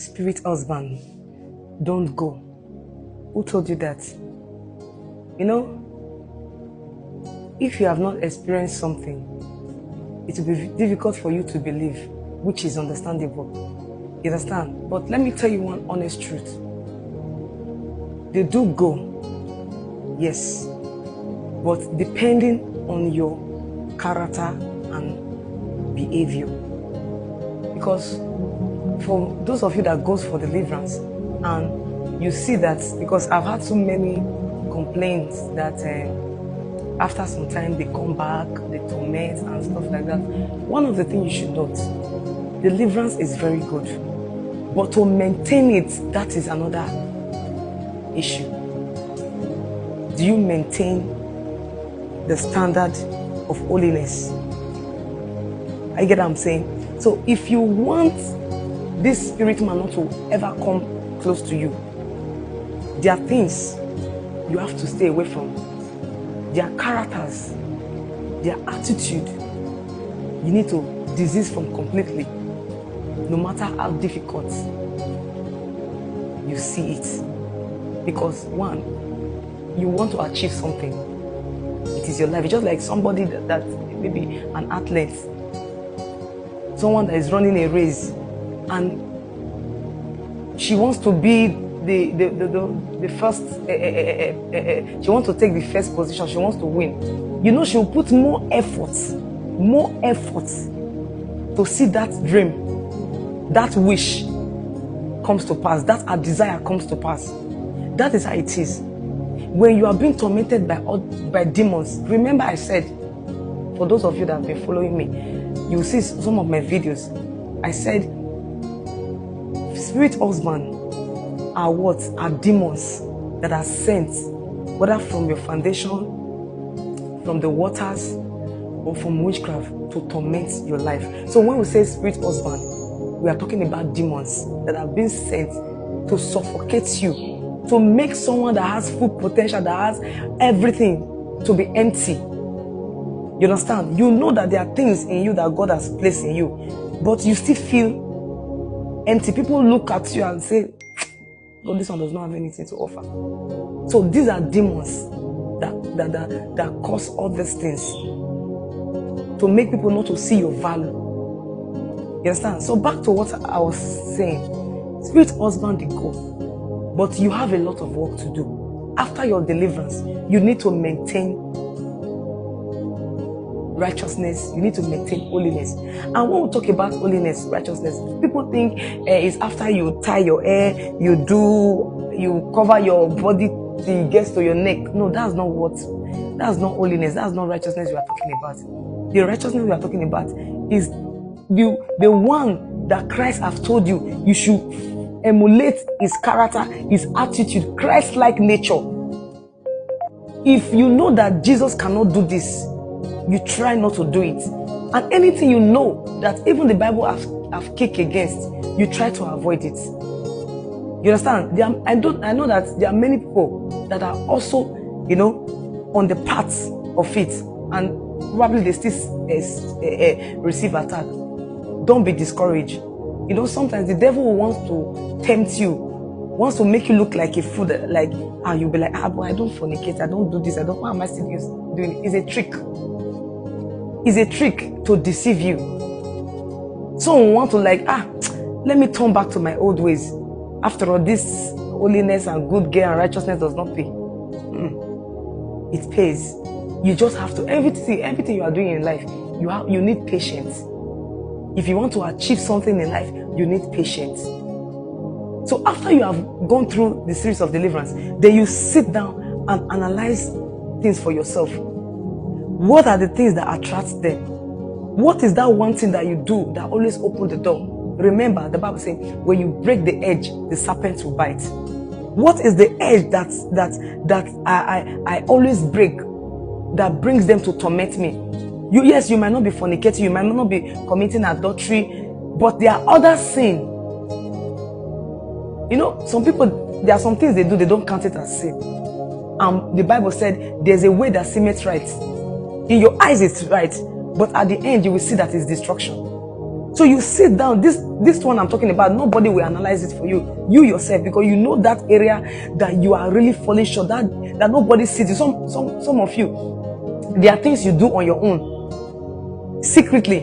Spirit husband, don't go. Who told you that? You know, if you have not experienced something, it will be difficult for you to believe, which is understandable. You understand? But let me tell you one honest truth. They do go, yes, but depending on your character and behavior. Because for those of you that goes for deliverance, and you see that, because I've had so many complaints that after some time they come back, they torment and stuff like that. One of the things you should note, deliverance is very good, but to maintain it, that is another issue. Do you maintain the standard of holiness? I get what I'm saying? So if you want this spirit man not to ever come close to you, there are things you have to stay away from. Their characters, their attitude, you need to desist from completely, no matter how difficult you see it. Because one, you want to achieve something. It is your life. It's just like somebody that maybe an athlete, someone that is running a race, and she wants to be the first, she wants to take the first position, she wants to win. You know, she'll put more effort to see that dream, that wish comes to pass, that her desire comes to pass. That is how it is. When you are being tormented by demons, remember I said, for those of you that have been following me, you will see some of my videos. I said, spirit husband are what? Are demons that are sent, whether from your foundation, from the waters, or from witchcraft, to torment your life. So when we say spirit husband, we are talking about demons that have been sent to suffocate you, to make someone that has full potential, that has everything, to be empty. You understand? You know that there are things in you that God has placed in you, but you still feel empty. People look at you and say, God, this one does not have anything to offer. So these are demons that cause all these things, to make people not to see your value. You understand? So back to what I was saying. Spirit husband, they go, but you have a lot of work to do. After your deliverance, you need to maintain righteousness, you need to maintain holiness. And when we talk about holiness, righteousness, people think it's after you tie your hair, you cover your body till it gets to your neck. No, that's not holiness, that's not righteousness we are talking about. The righteousness we are talking about is the one that Christ has told you should emulate his character, his attitude, Christ-like nature. If you know that Jesus cannot do this, you try not to do it. And anything you know that even the Bible have kicked against, you try to avoid it. You understand? I know that there are many people that are also, on the path of it, and probably they still receive attack. Don't be discouraged. Sometimes the devil wants to tempt you, wants to make you look like a fool, you'll be like, but I don't fornicate, I don't do this, why am I still doing it? It's a trick. It's a trick to deceive you. Someone want to let me turn back to my old ways. After all, this holiness and good gain and righteousness does not pay. It pays. You just have to, everything you are doing in life, you need patience. If you want to achieve something in life, you need patience. So after you have gone through the series of deliverance, then you sit down and analyze things for yourself. What are the things that attract them? What is that one thing that you do that always opens the door? Remember, the Bible says, when you break the edge, the serpent will bite. What is the edge that I always break, that brings them to torment me? Yes, you might not be fornicating, you might not be committing adultery, but there are other sins. Some people, there are some things they do, they don't count it as sin. The Bible said, there's a way that seemeth right. In your eyes it's right, but at the end you will see that it's destruction. So So you sit down, this one I'm talking about, nobody will analyze it for you. You yourself, because you know that area that you are really falling short, that nobody sees you. Some of you, there are things you do on your own, secretly.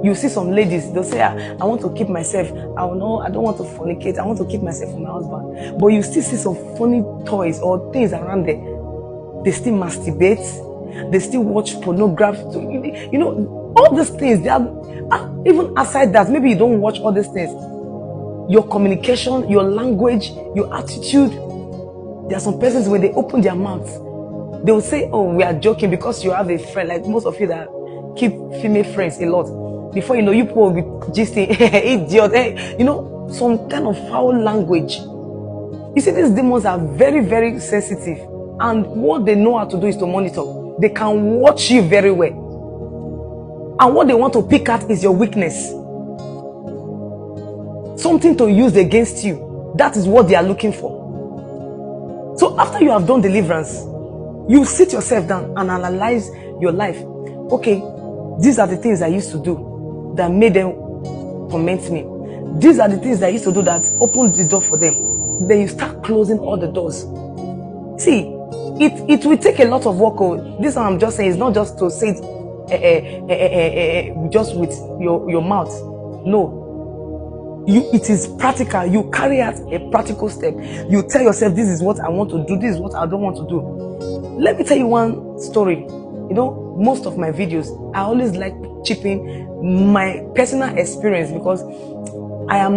You see some ladies, they'll say, I want to keep myself, I don't want to fornicate, I want to keep myself from my husband. But you still see some funny toys or things around there. They still masturbate, they still watch pornography. You know, all these things, they are, even aside that, maybe you don't watch all these things. Your communication, your language, your attitude. There are some persons, when they open their mouths, they will say, oh, we are joking because you have a friend, like most of you that keep female friends a lot. Before you know, you people will be gisting, idiot, you know, some kind of foul language. You see, these demons are very, very sensitive. And what they know how to do is to monitor. They can watch you very well. And what they want to pick at is your weakness. Something to use against you. That is what they are looking for. So after you have done deliverance, you sit yourself down and analyze your life. Okay, these are the things I used to do that made them torment me. These are the things I used to do that opened the door for them. Then you start closing all the doors. See, it will take a lot of work. This one I'm just saying is not just to say it just with your mouth. No. It is practical. You carry out a practical step. You tell yourself, this is what I want to do, this is what I don't want to do. Let me tell you one story. You know, most of my videos, I always like chipping my personal experience, because I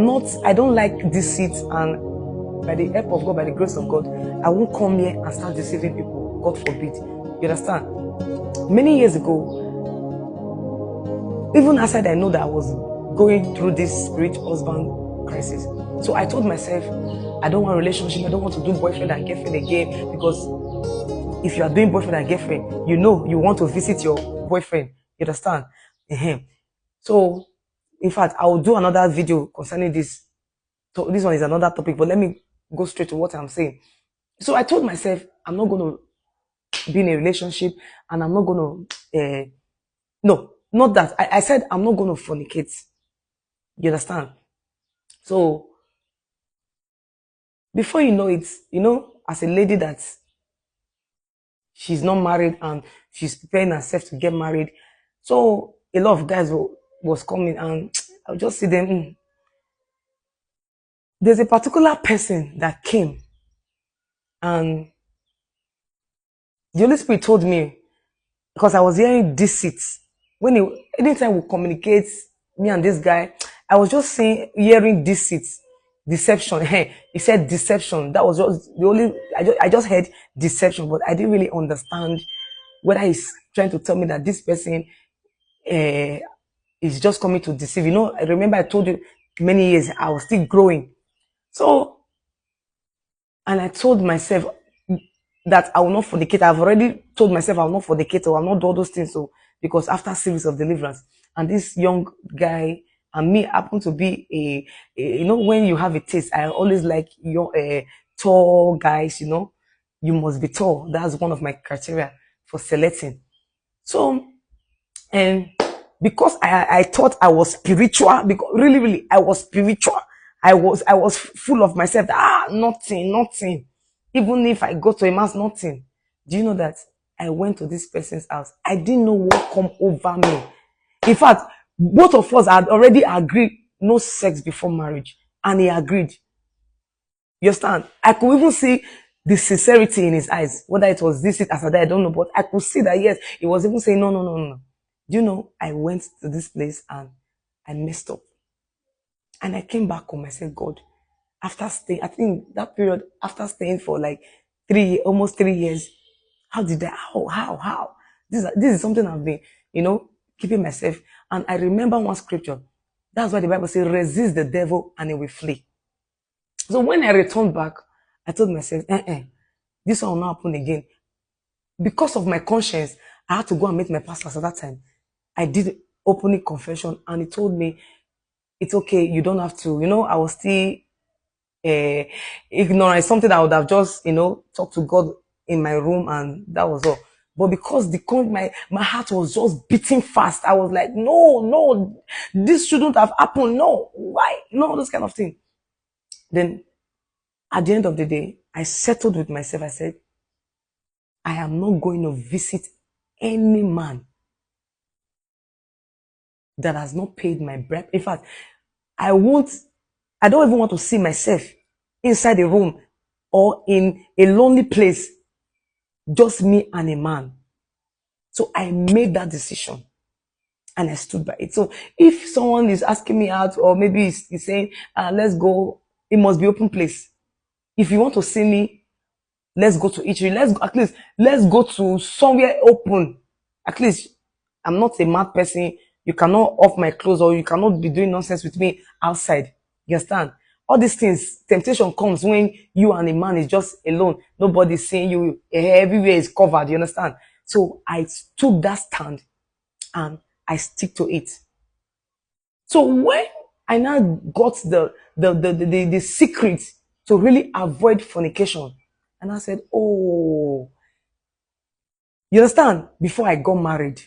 don't like deceit, and by the help of God, by the grace of God, I won't come here and start deceiving people. God forbid. You understand? Many years ago, even aside I know that I was going through this spiritual husband crisis. So I told myself, I don't want a relationship. I don't want to do boyfriend and girlfriend again, because if you are doing boyfriend and girlfriend, you know you want to visit your boyfriend. You understand? So, in fact, I will do another video concerning this. So this one is another topic, but let me go straight to what I'm saying. So I told myself, I'm not going to be in a relationship, and I'm not going to, no, not that. I said I'm not going to fornicate. You understand? So, before you know it, you know, as a lady that she's not married and she's preparing herself to get married, so a lot of guys was coming, and I'll just see them. There's a particular person that came, and the Holy Spirit told me, because I was hearing deceit. Anytime we communicate, me and this guy, I was just hearing deceit, deception. Hey, he said deception. That was just the only, I just heard deception, but I didn't really understand whether he's trying to tell me that this person is just coming to deceive. You know, I remember I told you many years I was still growing. So, and I told myself that I will not fornicate. I've already told myself I will not fornicate, or I will not do all those things. So, because after series of deliverance, and this young guy and me happen to be you know, when you have a taste, I always like your tall guys. You know, you must be tall. That's one of my criteria for selecting. So, and because I thought I was spiritual, because really, I was spiritual. I was full of myself. Nothing. Even if I go to a man's, nothing. Do you know that I went to this person's house? I didn't know what come over me. In fact, both of us had already agreed no sex before marriage, and he agreed. You understand? I could even see the sincerity in his eyes. Whether it was this, as I don't know, but I could see that, yes, he was even saying, no. Do you know, I went to this place and I messed up. And I came back home. I said, God, after staying, I think that period, after staying for like almost 3 years, how? This is something I've been, you know, keeping myself. And I remember one scripture. That's why the Bible says, resist the devil and he will flee. So when I returned back, I told myself, this will not happen again. Because of my conscience, I had to go and meet my pastor at that time. I did opening confession, and he told me, it's okay, you don't have to. You know, I was still ignorant. Something I would have just, you know, talked to God in my room, and that was all. But because my heart was just beating fast, I was like, no, this shouldn't have happened. No, why? No, this kind of thing. Then at the end of the day, I settled with myself. I said, I am not going to visit any man that has not paid my bribe. In fact, I don't even want to see myself inside a room or in a lonely place, just me and a man. So I made that decision and I stood by it. So if someone is asking me out, or maybe he's saying, let's go, it must be open place. If you want to see me, let's go to eatery. Let's go to somewhere open. At least I'm not a mad person. You cannot off my clothes, or you cannot be doing nonsense with me outside. You understand? All these things, temptation comes when you and a man is just alone. Nobody's seeing you. Everywhere is covered. You understand? So I took that stand and I stick to it. So when I now got the secret to really avoid fornication, and I said, oh, you understand? Before I got married,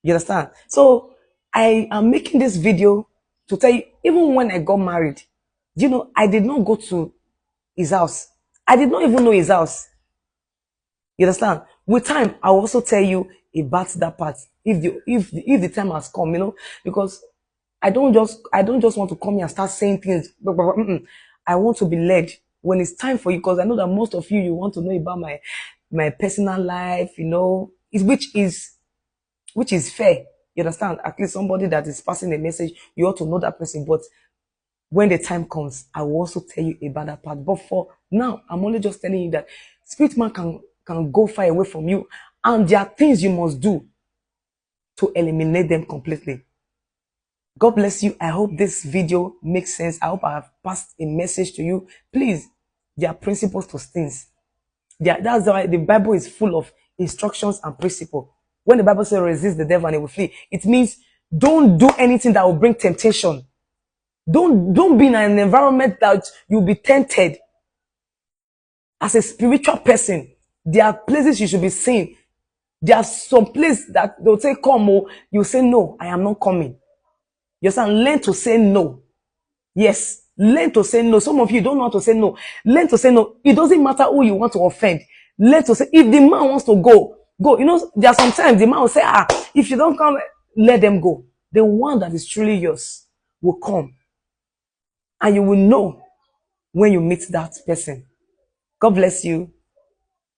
you understand? So I am making this video to tell you, even when I got married, I did not go to his house. I did not even know his house. You understand? With time, I'll also tell you about that part if the time has come, because I don't just want to come here and start saying things. I want to be led when it's time for you, because I know that most of you want to know about my personal life, which is fair. You understand? At least somebody that is passing a message, you ought to know that person. But when the time comes, I will also tell you about that part. But for now, I'm only just telling you that spirit man can go far away from you, and there are things you must do to eliminate them completely. God bless you. I hope this video makes sense. I hope I have passed a message to you. Please, there are principles to things. That's why the Bible is full of instructions and principles. When the Bible says resist the devil and he will flee, it means don't do anything that will bring temptation. Don't be in an environment that you'll be tempted. As a spiritual person, there are places you should be seen. There are some places that they'll say, come, oh, you say, no, I am not coming. You understand? Learn to say no. Yes, learn to say no. Some of you don't know how to say no. Learn to say no. It doesn't matter who you want to offend. Learn to say, if the man wants to go. There are sometimes the man will say, if you don't come, let them go. The one that is truly yours will come. And you will know when you meet that person. God bless you.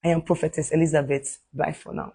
I am Prophetess Elizabeth. Bye for now.